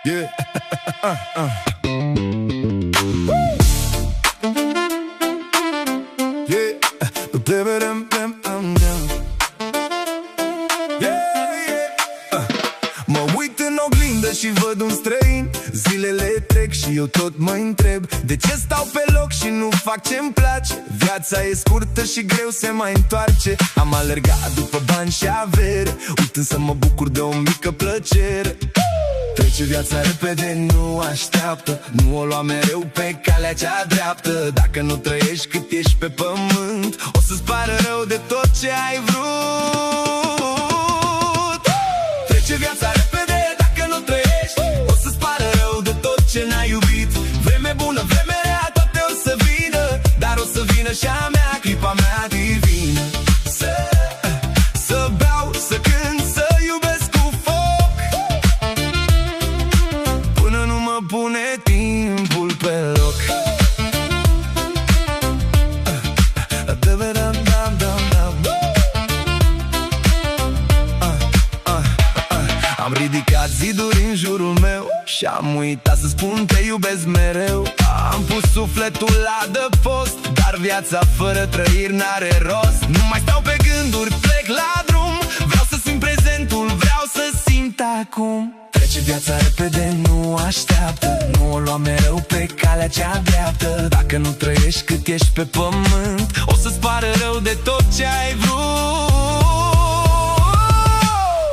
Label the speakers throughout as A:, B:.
A: Yeah. Mă uit în oglindă și văd un străin. Zilele trec și eu tot mă întreb de ce stau pe loc și nu fac ce-mi place. Viața e scurtă și greu se mai întoarce. Am alergat după bani și avere, uitând să mă bucur de o mică plăcere. Trece viața repede, nu așteaptă, nu o lua mereu pe calea cea dreaptă. Dacă nu trăiești cât ești pe pământ, o să-ți pară rău de tot ce ai vrut. Trece viața repede, dacă nu trăiești, o să-ți pară rău de tot ce n-ai iubit. Vreme bună, vreme rea, toate o să vină, dar o să vină și a mea, clipa mea divină. Să beau, să cânt, să iubesc cu foc, până nu mă pune timpul pe loc. Am ridicat ziduri în jurul meu și am uitat să spun te iubesc mereu. Am pus sufletul la adăpost, dar viața fără trăiri n-are rost. Nu mai stau pe gânduri, plec la drum, vreau să simt prezentul, vreau să simt acum. Trece viața repede, nu așteaptă, nu o lua mereu pe calea cea dreaptă. Dacă nu trăiești cât ești pe pământ, o să-ți pară rău de tot ce ai vrut.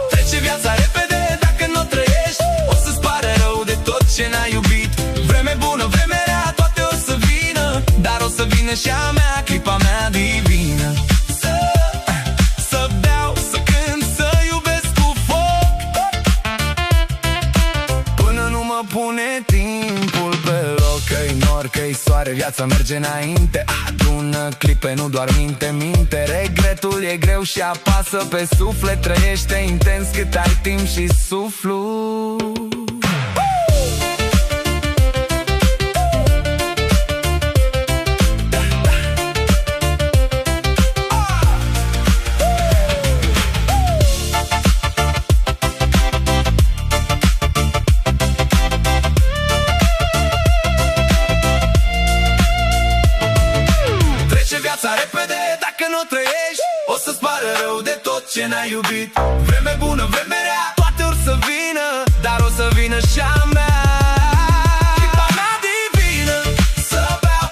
A: Trece viața repede, dacă nu trăiești, o să-ți pară rău de tot ce n-ai iubit. Vreme bună, vreme rea, toate o să vină, dar o să vină și a mea, clipa mea divină. Să beau, să cânt, să iubesc cu foc, până nu mă pune timpul pe loc. Că-i nor, că-i soare, viața merge înainte. Adună clipe, nu doar minte. Regretul e greu și apasă pe suflet. Trăiește intens cât ai timp și suflu. Viața repede, dacă nu trăiești, o să-ți pară rău de tot ce n-ai iubit. Vreme bună, vreme rea, toate or să vină, dar o să vină și a mea, clipa mea divină. Să beau,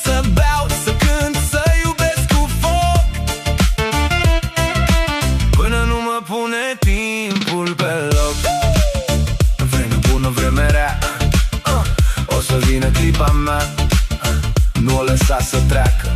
A: să beau, să cânt, să iubesc cu foc, până nu mă pune timpul pe loc. Vreme bună, vreme rea, o să vină clipa mea, nu o lăsa să treacă.